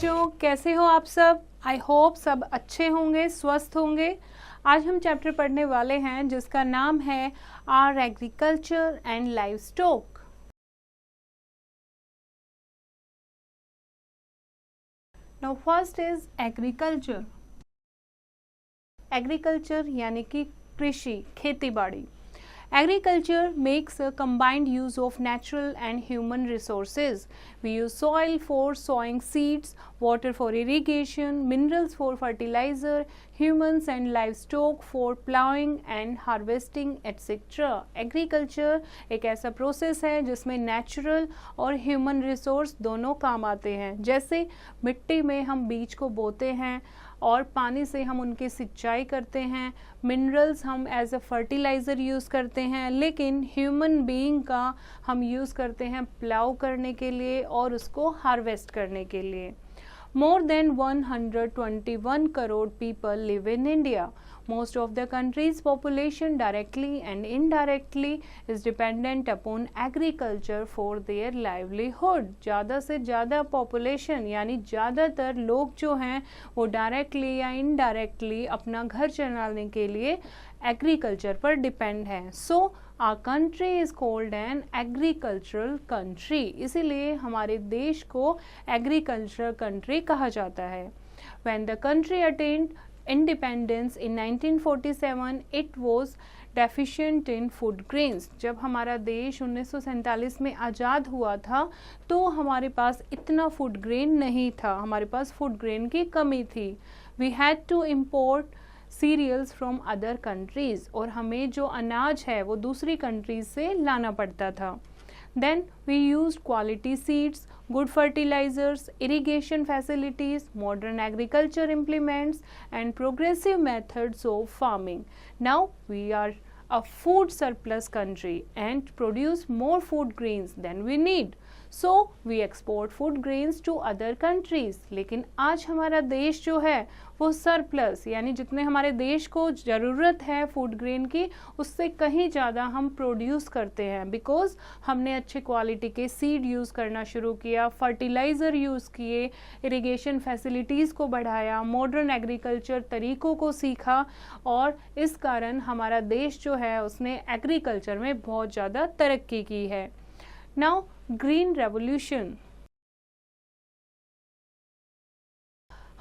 बच्चों, कैसे हो आप सब? आई होप सब अच्छे होंगे, स्वस्थ होंगे। आज हम चैप्टर पढ़ने वाले हैं जिसका नाम है our agriculture and livestock. Now first is agriculture. Agriculture यानी कि कृषि, खेती बाड़ी। Agriculture makes a combined use of natural and human resources. We use soil for sowing seeds, water for irrigation, minerals for fertilizer, humans and livestock for plowing and harvesting, etc. Agriculture एक ऐसा process है जिसमें natural और human resource दोनों काम आते हैं। जैसे मिट्टी में हम बीज को बोते हैं और पानी से हम उनकी सिंचाई करते हैं, मिनरल्स हम एज अ फर्टिलाइज़र यूज़ करते हैं, लेकिन ह्यूमन बीइंग का हम यूज़ करते हैं प्लाउ करने के लिए और उसको हार्वेस्ट करने के लिए। More than 121 crore people live in India. Most of the country's population directly and indirectly is dependent upon agriculture for their livelihood. ज़्यादा से ज़्यादा population यानी ज़्यादातर लोग जो हैं वो directly या indirectly अपना घर चलाने के लिए agriculture पर depend हैं। So our country is called an agricultural country. इसीलिए हमारे देश को agricultural country कहा जाता है। When the country attained independence in 1947, it was deficient in food grains. जब हमारा देश 1947 में आज़ाद हुआ था तो हमारे पास इतना फूड ग्रेन नहीं था, हमारे पास फूड ग्रेन की कमी थी। We had to import cereals from other countries, और हमें जो अनाज है वो दूसरी कंट्रीज से लाना पड़ता था। Then we used quality seeds, good fertilisers, irrigation facilities, modern agriculture implements and progressive methods of farming. Now we are a food surplus country and produce more food grains than we need. So we export food grains to other countries. लेकिन आज हमारा देश जो है वो surplus यानी जितने हमारे देश को ज़रूरत है फूड ग्रेन की उससे कहीं ज़्यादा हम प्रोड्यूस करते हैं, बिकॉज हमने अच्छे क्वालिटी के सीड यूज़ करना शुरू किया, फर्टिलाइज़र यूज़ किए, इरिगेशन फैसिलिटीज़ को बढ़ाया, मॉडर्न एग्रीकल्चर तरीक़ों को सीखा, और इस कारण हमारा देश जो है उसने एग्रीकल्चर में बहुत ज़्यादा तरक्की की है। Now green revolution.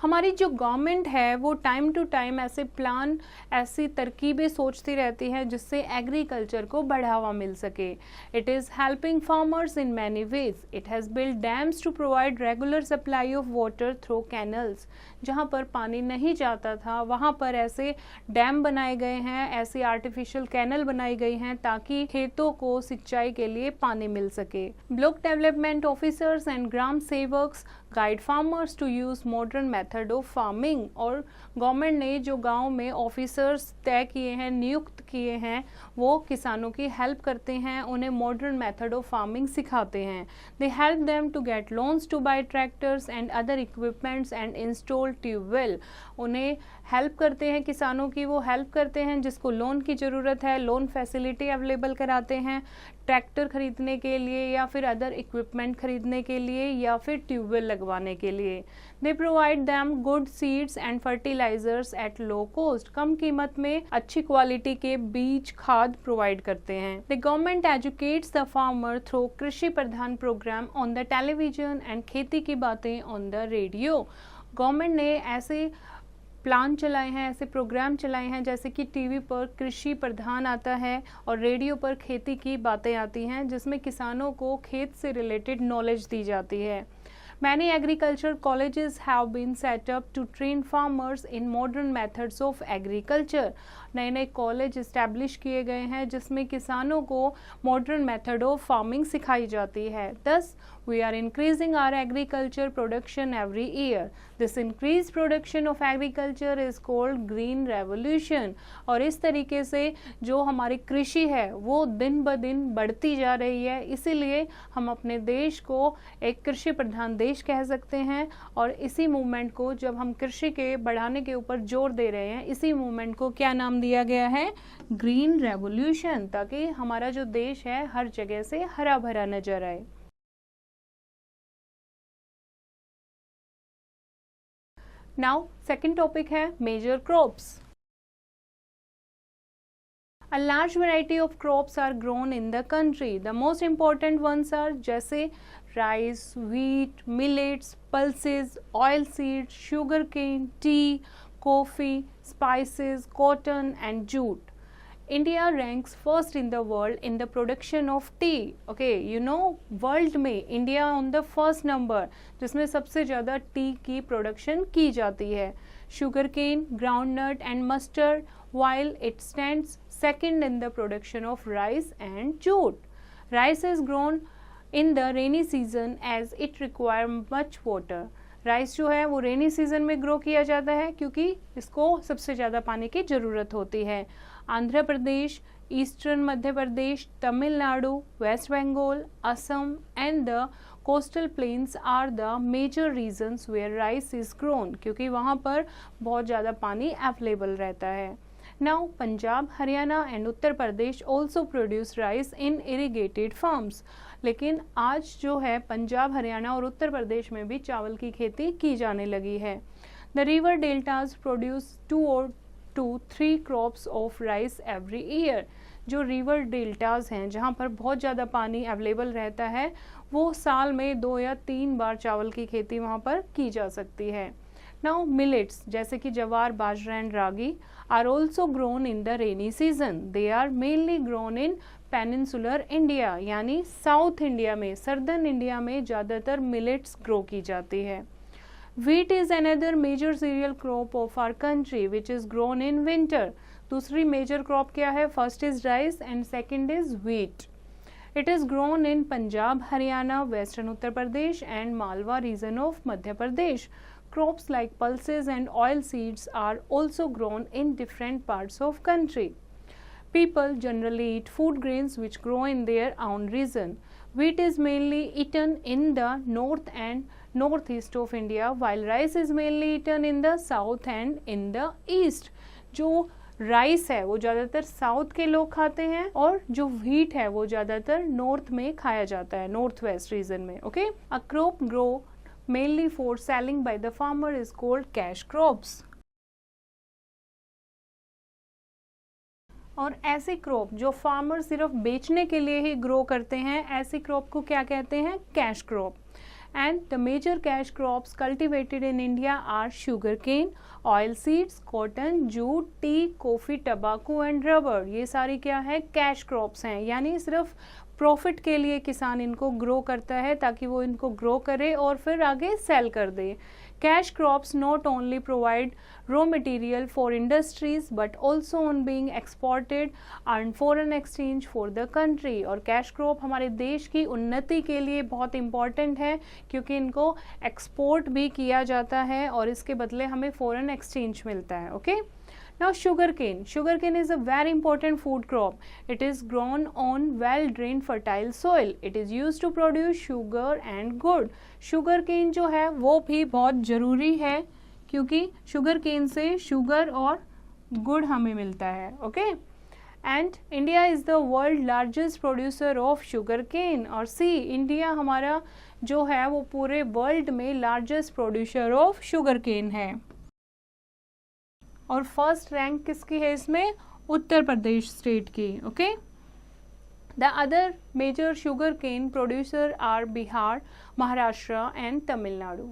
हमारी जो गवर्नमेंट है वो टाइम टू टाइम ऐसे प्लान, ऐसी तरकीबें सोचती रहती है जिससे एग्रीकल्चर को बढ़ावा मिल सके। It is helping farmers in many ways. It has build dams to provide regular supply of water through canals. जहाँ पर पानी नहीं जाता था वहाँ पर ऐसे डैम बनाए गए हैं, ऐसी आर्टिफिशियल कैनल बनाई गई हैं ताकि खेतों को सिंचाई के लिए पानी मिल सके। Block development officers and gram sevaks guide farmers to use modern method of farming. और गवर्नमेंट ने जो गांव में ऑफिसर्स तय किए हैं, नियुक्त किए हैं, वो किसानों की हेल्प करते हैं, उन्हें मॉडर्न मेथड ऑफ फार्मिंग सिखाते हैं। They help them to get loans to buy tractors and other equipments and install tubewell. उन्हें हेल्प करते हैं, किसानों की वो हेल्प करते हैं जिसको लोन की ज़रूरत है, लोन फैसिलिटी अवेलेबल कराते हैं ट्रैक्टर खरीदने के लिए या फिर अदर इक्विपमेंट खरीदने के लिए या फिर ट्यूबवेल लगवाने के लिए। They provide them good seeds and fertilizers at low cost. कम कीमत में अच्छी क्वालिटी के बीज, खाद प्रोवाइड करते हैं। The government educates the farmer through Krishi Pradhan program on the television and खेती की बातें ऑन द रेडियो। गवर्नमेंट ने ऐसे प्लान चलाए हैं, ऐसे प्रोग्राम चलाए हैं जैसे कि टीवी पर कृषि प्रधान आता है और रेडियो पर खेती की बातें आती हैं जिसमें किसानों को खेत से रिलेटेड नॉलेज दी जाती है। Many agriculture colleges have been set up to train farmers in modern methods of agriculture. नए नए कॉलेज इस्टेब्लिश किए गए हैं जिसमें किसानों को मॉडर्न मेथड ऑफ फार्मिंग सिखाई जाती है। Thus, we are increasing our agriculture production every year. This increased production of agriculture is called green revolution. और इस तरीके से जो हमारी कृषि है वो दिन ब दिन बढ़ती जा रही है, इसीलिए हम अपने देश को एक कृषि प्रधान देश कह सकते हैं। और इसी मूवमेंट को जब हम कृषि के बढ़ाने के ऊपर जोर दे रहे हैं, इसी मूवमेंट को क्या नाम दिया गया है? ग्रीन रेवोल्यूशन, ताकि हमारा जो देश है हर जगह से हरा भरा नजर आए। नाउ सेकेंड टॉपिक है major crops. A large variety of crops are grown in the country. The most important ones are जैसे rice, wheat, millets, pulses, oilseeds, sugarcane, tea, coffee, spices, cotton and jute. India ranks first in the world in the production of tea. Okay, you know world में India on the first number जिसमें सबसे ज़्यादा T की production की जाती है. Sugarcane, groundnut and mustard, while it stands second in the production of rice and jute. Rice is grown in the rainy season as it requires much water. Rice जो है वो रेनी सीजन में grow किया जाता है क्योंकि इसको सबसे ज़्यादा पानी की ज़रूरत होती है. Andhra Pradesh, eastern Madhya Pradesh, Tamil Nadu, west Bengal, Assam and the coastal plains are the major regions where rice is grown, क्योंकि वहाँ पर बहुत ज़्यादा पानी अवेलेबल रहता है. Now, Punjab, Haryana and Uttar Pradesh also produce rice in irrigated farms. लेकिन आज जो है पंजाब, हरियाणा और उत्तर प्रदेश में भी चावल की खेती की जाने लगी है. The river deltas produce 2 to 3 crops of rice every year. जो रिवर डेल्टाज हैं जहाँ पर बहुत ज़्यादा पानी अवेलेबल रहता है वो साल में 2 या 3 बार चावल की खेती वहाँ पर की जा सकती है. Now millets जैसे कि jowar, bajra and ragi are also grown in the rainy season. They are mainly grown in peninsular India, यानी साउथ इंडिया में, सर्दर्न इंडिया में ज़्यादातर मिलेट्स ग्रो की जाती है. Wheat is another major cereal crop of our country which is grown in winter. दूसरी major crop क्या है? First is rice and second is wheat. It is grown in Punjab, Haryana, Western Uttar Pradesh and Malwa region of Madhya Pradesh. Crops like pulses and oil seeds are also grown in different parts of country. People generally eat food grains which grow in their own region. Wheat is mainly eaten in the north and northeast of India, while rice is mainly eaten in the south and in the east. जो rice है वो ज़्यादातर south के लोग खाते हैं और जो व्हीट है वो ज़्यादातर नॉर्थ में खाया जाता है, नॉर्थ वेस्ट रीजन में. Okay, a crop grow mainly for selling by the farmer is called cash crops. और ऐसी क्रॉप जो फार्मर सिर्फ बेचने के लिए ही ग्रो करते हैं, ऐसी क्रॉप को क्या कहते हैं? Cash crop. And the major cash crops cultivated in India are sugar cane, oil seeds, cotton, jute, tea, coffee, tobacco and rubber. ये सारी क्या है? कैश क्रॉप्स हैं, यानी सिर्फ प्रॉफिट के लिए किसान इनको ग्रो करता है ताकि वो इनको ग्रो करे और फिर आगे सेल कर दे. Cash crops not only provide raw material for industries but also on being exported earn foreign exchange for the country. और कैश क्रॉप हमारे देश की उन्नति के लिए बहुत इंपॉर्टेंट है क्योंकि इनको एक्सपोर्ट भी किया जाता है और इसके बदले हमें फॉरेन एक्सचेंज मिलता है. Okay. Now sugarcane. Sugarcane is a very important food crop. It is grown on well-drained fertile soil. It is used to produce sugar and good. Sugarcane जो है वो भी बहुत ज़रूरी है क्योंकि sugarcane से sugar और गुड़ हमें मिलता है. Okay. And India is the world largest producer of sugarcane. और सी, इंडिया हमारा जो है वो पूरे वर्ल्ड में लार्जेस्ट प्रोड्यूसर ऑफ sugarcane है. और फर्स्ट रैंक किसकी है इसमें? उत्तर प्रदेश स्टेट की. Okay. The other major sugar cane producer are Bihar, Maharashtra and Tamil Nadu.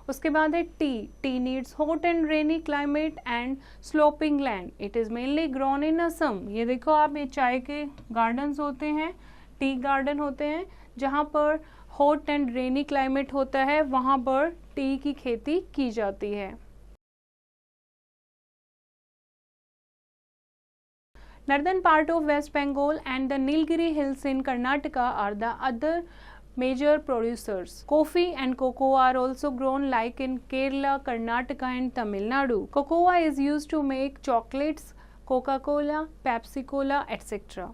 उसके बाद है tea. Tea needs hot and rainy climate and sloping land. It is mainly grown in Assam. ये देखो आप, ये चाय के गार्डन्स होते हैं, टी गार्डन होते हैं जहाँ पर हॉट एंड रेनी क्लाइमेट होता है, वहाँ पर टी की खेती की जाती है. Northern part of West Bengal and the Nilgiri hills in Karnataka are the other major producers. Coffee and cocoa are also grown like in Kerala, Karnataka and Tamil Nadu. Cocoa is used to make chocolates, Coca-Cola, Pepsi-Cola, etc.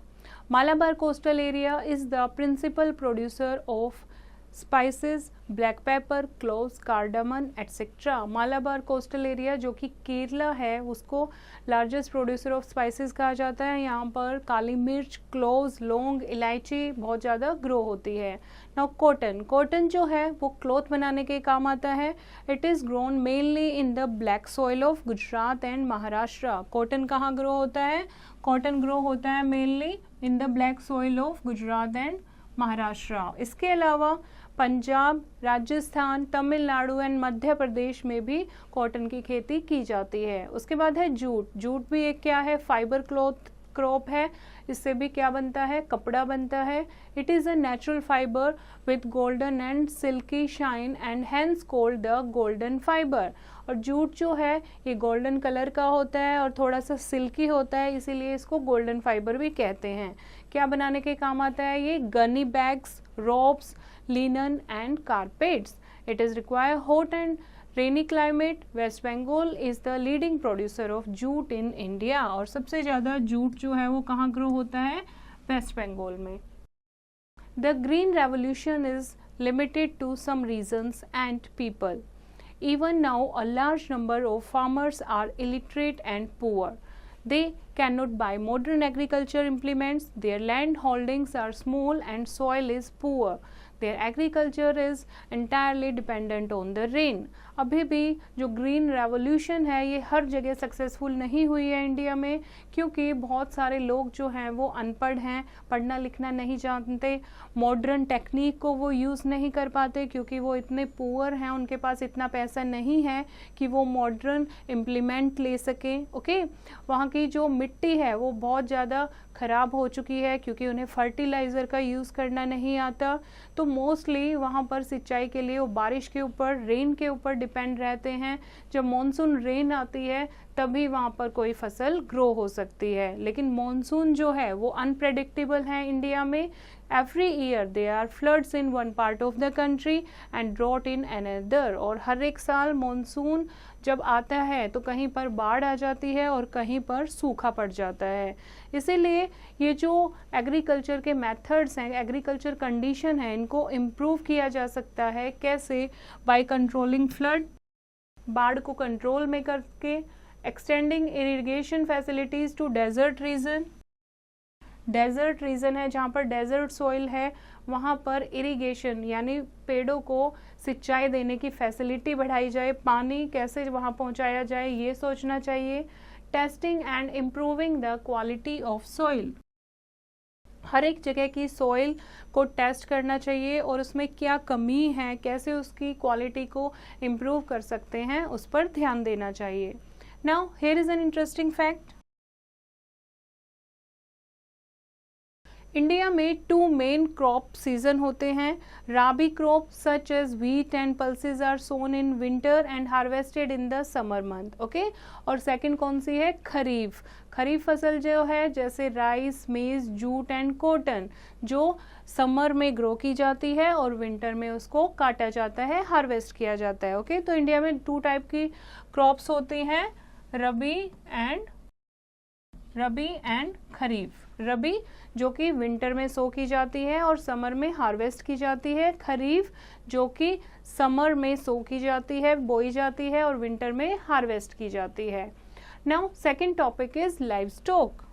Malabar coastal area is the principal producer of spices, black pepper, cloves, कार्डामन etcetera. Malabar coastal area जो कि केरला है उसको largest producer of spices कहा जाता है। यहाँ पर काली मिर्च, क्लोव्स, लौंग, इलायची बहुत ज़्यादा ग्रो होती है। नाउ कॉटन, कॉटन जो है वो क्लॉथ बनाने के काम आता है। It is grown mainly in the black soil of Gujarat and Maharashtra. Cotton कहाँ ग्रो होता है? कॉटन ग्रो होता है mainly in the black soil of Gujarat and Maharashtra. इसके अलावा पंजाब, राजस्थान, तमिलनाडु एंड मध्य प्रदेश में भी कॉटन की खेती की जाती है। उसके बाद है जूट। जूट भी एक क्या है? फाइबर क्लॉथ क्रॉप है। इससे भी क्या बनता है? कपड़ा बनता है। It is a natural fibre with golden and silky shine and hence called the golden fibre. और जूट जो है ये गोल्डन कलर का होता है और थोड़ा सा सिल्की होता है, इसीलिए इसको गोल्डन फाइबर भी कहते हैं। क्या बनाने के काम आता है ये? Gunny bags, ropes, linen and carpets. It is require hot and rainy climate. West Bengal is the leading producer of jute in India. और सबसे ज़्यादा जूट जो है वो कहाँ ग्रो होता है? वेस्ट बंगाल में। The green revolution is limited to some regions and people. Even now, a large number of farmers are illiterate and poor. They cannot buy modern agriculture implements. Their land holdings are small and soil is poor. Their agriculture is entirely dependent on the rain. अभी भी जो green revolution है ये हर जगह successful नहीं हुई है India में, क्योंकि बहुत सारे लोग जो हैं वो अनपढ़ हैं, पढ़ना लिखना नहीं जानते, मॉडर्न टेक्निक को वो यूज़ नहीं कर पाते क्योंकि वो इतने पुअर हैं, उनके पास इतना पैसा नहीं है कि वो मॉडर्न इम्प्लीमेंट ले सकें। ओके, वहाँ की जो मिट्टी है वो बहुत ज़्यादा ख़राब हो चुकी है क्योंकि उन्हें फर्टिलाइज़र का यूज़ करना नहीं आता। तो मोस्टली वहाँ पर सिंचाई के लिए वो बारिश के ऊपर, रेन के ऊपर डिपेंड रहते हैं। जब मॉनसून रेन आती है तभी वहाँ पर कोई फसल ग्रो हो सकती है, लेकिन मॉनसून जो है वो अनप्रेडिक्टेबल है इंडिया में। Every year there are floods in one part of the country and drought in another. और हर एक साल मॉनसून जब आता है तो कहीं पर बाढ़ आ जाती है और कहीं पर सूखा पड़ जाता है। इसीलिए ये जो एग्रीकल्चर के मेथड्स हैं, एग्रीकल्चर कंडीशन है, इनको इम्प्रूव किया जा सकता है। कैसे? बाय कंट्रोलिंग फ्लड, बाढ़ को कंट्रोल में करके, extending irrigation facilities to desert region. Desert region है जहाँ पर डेजर्ट सॉइल है, वहाँ पर इरिगेशन यानी पेड़ों को सिंचाई देने की फैसिलिटी बढ़ाई जाए, पानी कैसे वहाँ पहुँचाया जाए ये सोचना चाहिए। Testing and improving the quality of soil, हर एक जगह की सॉइल को टेस्ट करना चाहिए और उसमें क्या कमी है, कैसे उसकी क्वालिटी को इम्प्रूव कर सकते हैं, उस पर ध्यान देना चाहिए। Now here is an interesting fact. India में 2 मेन क्रॉप सीजन होते हैं। Rabi crop such as wheat and pulses are sown in winter and harvested in the summer month. Okay, और सेकंड कौन सी है? खरीफ। खरीफ फसल जो है जैसे राइस, मेज, जूट एंड कॉटन, जो समर में ग्रो की जाती है और विंटर में उसको काटा जाता है, हार्वेस्ट किया जाता है। ओके, तो इंडिया में 2 टाइप की क्रॉप्स होती हैं, रबी एंड खरीफ। रबी जो कि विंटर में सो की जाती है और समर में हार्वेस्ट की जाती है। खरीफ जो कि समर में सो की जाती है, बोई जाती है और विंटर में हार्वेस्ट की जाती है। Now second topic is livestock.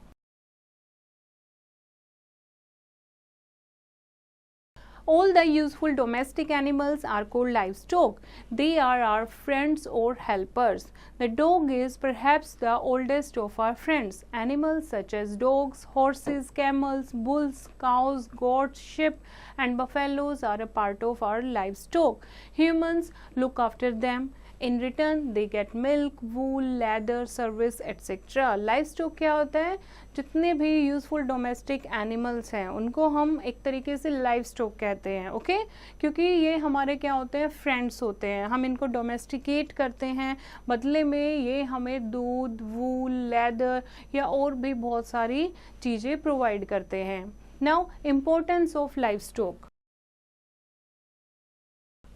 All the useful domestic animals are called livestock. They are our friends or helpers. The dog is perhaps the oldest of our friends. Animals such as dogs, horses, camels, bulls, cows, goats, sheep, and buffaloes are a part of our livestock. Humans look after them. In return, they get milk, wool, leather, service, etc. Livestock क्या होता है? जितने भी useful domestic animals हैं उनको हम एक तरीके से लाइवस्टॉक कहते हैं। ओके, क्योंकि ये हमारे क्या होते हैं? फ्रेंड्स होते हैं। हम इनको डोमेस्टिकेट करते हैं, बदले में ये हमें दूध, वूल, लेदर या और भी बहुत सारी चीज़ें प्रोवाइड करते हैं। Now importance of livestock.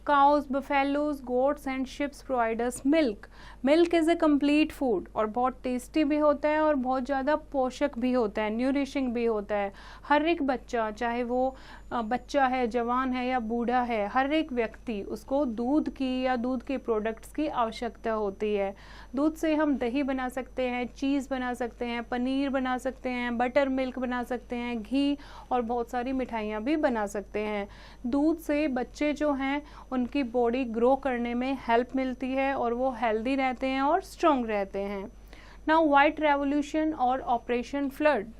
Cows, buffaloes, goats and sheep provide us milk. Milk is a complete food और बहुत टेस्टी भी होता है और बहुत ज़्यादा पोषक भी होता है, न्यूरिशिंग भी होता है. हर एक बच्चा, चाहे वो बच्चा है, जवान है या बूढ़ा है, हर एक व्यक्ति उसको दूध की या दूध के प्रोडक्ट्स की आवश्यकता होती है. दूध से हम दही बना सकते हैं, चीज़ बना सकते हैं, पनीर बना सकते हैं, बटर मिल्क बना सकते हैं, घी और बहुत सारी मिठाइयाँ भी बना सकते हैं. दूध से बच्चे जो हैं उनकी बॉडी ग्रो करने में हेल्प मिलती है और वो हेल्दी रहते हैं और स्ट्रॉन्ग रहते हैं. नाउ व्हाइट रेवोल्यूशन और operation flood.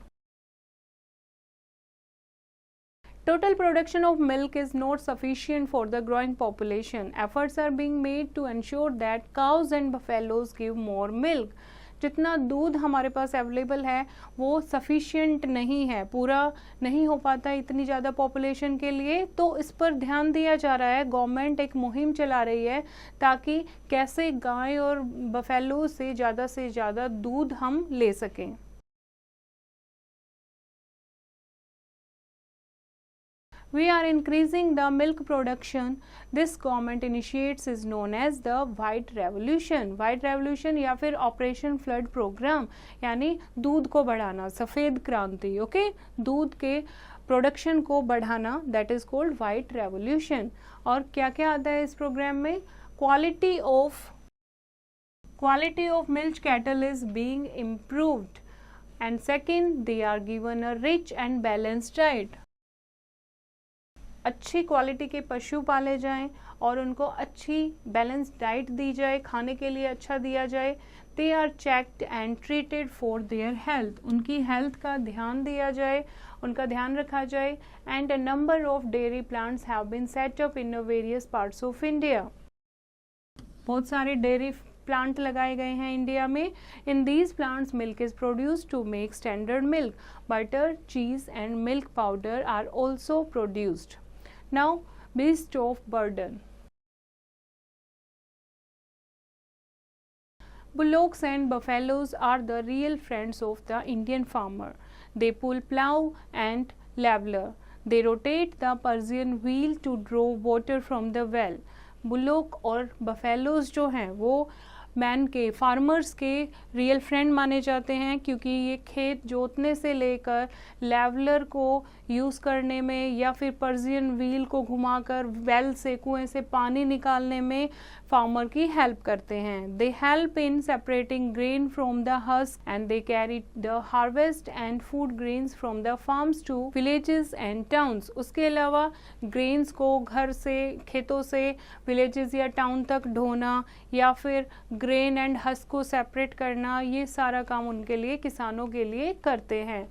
Total production of milk is not sufficient for the growing population. Efforts are being made to ensure that cows and buffaloes give more milk. जितना दूध हमारे पास available है वो sufficient नहीं है, पूरा नहीं हो पाता इतनी ज़्यादा पॉपुलेशन के लिए. तो इस पर ध्यान दिया जा रहा है. गवर्नमेंट एक मुहिम चला रही है ताकि कैसे गाय और बफेलो से ज़्यादा दूध हम ले सकें. We are increasing the milk production. This government initiates is known as the White Revolution. White Revolution या फिर Operation Flood Program, यानी दूध को बढ़ाना, सफ़ेद क्रांति. ओके, दूध के प्रोडक्शन को बढ़ाना, that is called White Revolution. और क्या क्या आता है इस प्रोग्राम में? Quality of milk cattle is being improved, and second, they are given a rich and balanced diet. अच्छी क्वालिटी के पशु पाले जाएं और उनको अच्छी बैलेंस डाइट दी जाए, खाने के लिए अच्छा दिया जाए. They are checked and treated for their health. उनकी हेल्थ का ध्यान दिया जाए, उनका ध्यान रखा जाए. And a number of dairy plants have been set up in various parts of India. बहुत सारे डेयरी प्लांट लगाए गए हैं इंडिया में. In these plants milk is produced to make standard milk. Butter, cheese and milk powder are also produced. Now, beast of burden. Bullocks and buffaloes are the real friends of the Indian farmer. They pull plow and leveler. They rotate the Persian wheel to draw water from the well. Bullock और buffaloes जो हैं वो man के, farmers के real friend माने जाते हैं, क्योंकि ये खेत जोतने से लेकर लेवलर को यूज़ करने में या फिर पर्जियन व्हील को घुमाकर वेल से, कुएं से पानी निकालने में फार्मर की हेल्प करते हैं. They help in separating grain from the husk and they carry the harvest and food grains from the farms to villages and towns. उसके अलावा ग्रेन्स को घर से, खेतों से विलेजेस या टाउन तक ढोना या फिर ग्रेन एंड हस्क को सेपरेट करना, ये सारा काम उनके लिए, किसानों के लिए करते हैं.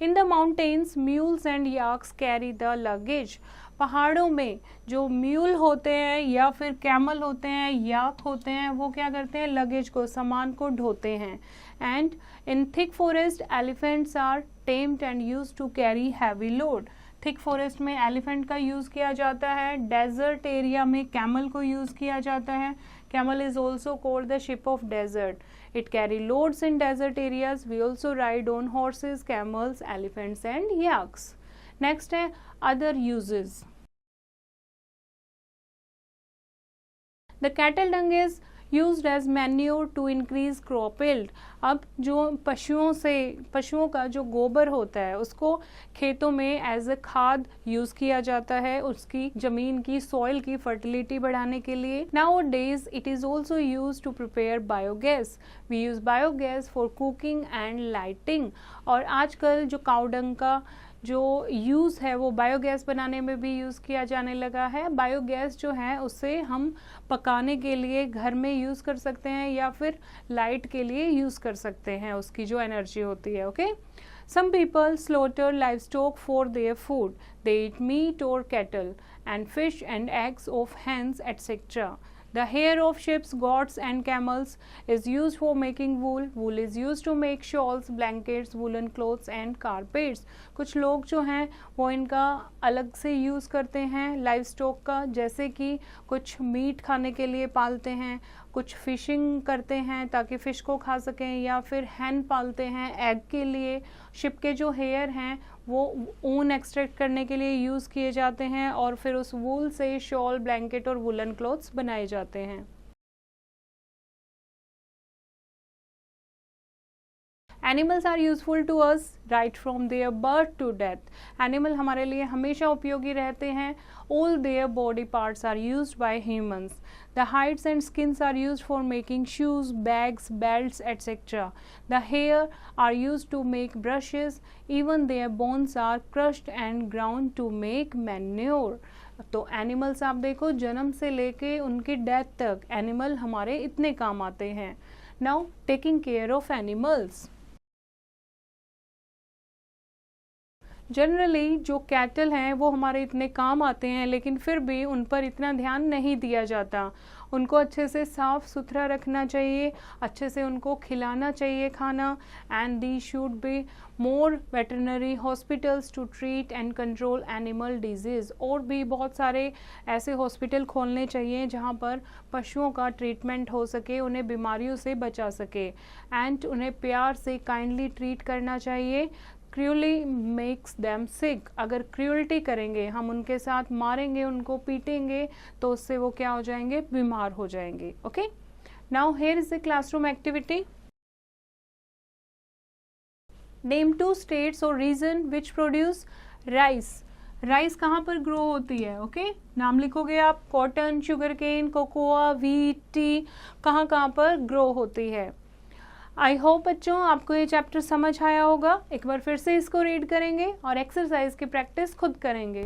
In the mountains mules and yaks carry the luggage. पहाड़ों में जो म्यूल होते हैं या फिर कैमल होते हैं, याक होते हैं, वो क्या करते हैं? लगेज को, सामान को ढोते हैं. And in thick forest elephants are tamed and used to carry heavy load. Thick forest में एलिफेंट का यूज़ किया जाता है. डेजर्ट एरिया में कैमल को यूज़ किया जाता है. Camel is also called the ship of desert. It carry loads in desert areas. We also ride on horses, camels, elephants and yaks. Next है other uses. The cattle dung is used as manure to increase crop yield. अब जो पशुओं का जो गोबर होता है उसको खेतों में एज अ खाद यूज़ किया जाता है, उसकी ज़मीन की, सॉइल की फर्टिलिटी बढ़ाने के लिए. Nowadays it is also used to prepare biogas. We use biogas for cooking and lighting. और आजकल जो काऊ डंग का जो यूज़ है वो बायोगैस बनाने में भी यूज़ किया जाने लगा है. बायोगैस जो है उससे हम पकाने के लिए घर में यूज़ कर सकते हैं या फिर लाइट के लिए यूज़ कर सकते हैं, उसकी जो एनर्जी होती है. Okay, some people slaughter livestock for their food. They eat meat or cattle and fish and eggs of hens, etc. The hair of sheep, goats and camels is used for making wool. Wool is used to make shawls, blankets, woolen clothes and carpets. कुछ लोग जो हैं वो इनका अलग से use करते हैं लाइव स्टॉक का, जैसे कि कुछ मीट खाने के लिए पालते हैं, कुछ फिशिंग करते हैं ताकि फ़िश को खा सकें, या फिर हैन पालते हैं एग के लिए। शिप के जो हेयर हैं वो ऊन एक्सट्रैक्ट करने के लिए यूज़ किए जाते हैं और फिर उस वूल से शॉल, ब्लैंकेट और वुलन क्लॉथ्स बनाए जाते हैं। Animals are useful to us right from their birth to death. Animal हमारे लिए हमेशा उपयोगी रहते हैं। All their body parts are used by humans. The hides and skins are used for making shoes, bags, belts etcetera. The hair are used to make brushes. Even their bones are crushed and ground to make manure. तो animals आप देखो, जन्म से लेके उनकी death तक animal हमारे इतने काम आते हैं। Now taking care of animals. Generally जो कैटल हैं वो हमारे इतने काम आते हैं, लेकिन फिर भी उन पर इतना ध्यान नहीं दिया जाता। उनको अच्छे से साफ़ सुथरा रखना चाहिए, अच्छे से उनको खिलाना चाहिए खाना। And there should be more veterinary hospitals to treat and control animal disease. और भी बहुत सारे ऐसे हॉस्पिटल खोलने चाहिए जहाँ पर पशुओं का ट्रीटमेंट हो सके, उन्हें बीमारियों से बचा सके। एंड उन्हें प्यार से काइंडली ट्रीट करना चाहिए। क्रूअली मेक्स देम सिक। अगर क्रूअल्टी करेंगे, हम उनके साथ मारेंगे, उनको पीटेंगे, तो उससे वो क्या हो जाएंगे, बीमार हो जाएंगे। Okay, now here is the classroom activity. Name 2 states और region which produce rice. Rice कहाँ पर ग्रो होती है? ओके, नाम लिखोगे आप। Cotton, sugar cane, cocoa, wheat, tea, कहाँ कहाँ पर ग्रो होती है। आई होप बच्चों आपको ये चैप्टर समझ आया होगा। एक बार फिर से इसको रीड करेंगे और एक्सरसाइज की प्रैक्टिस खुद करेंगे।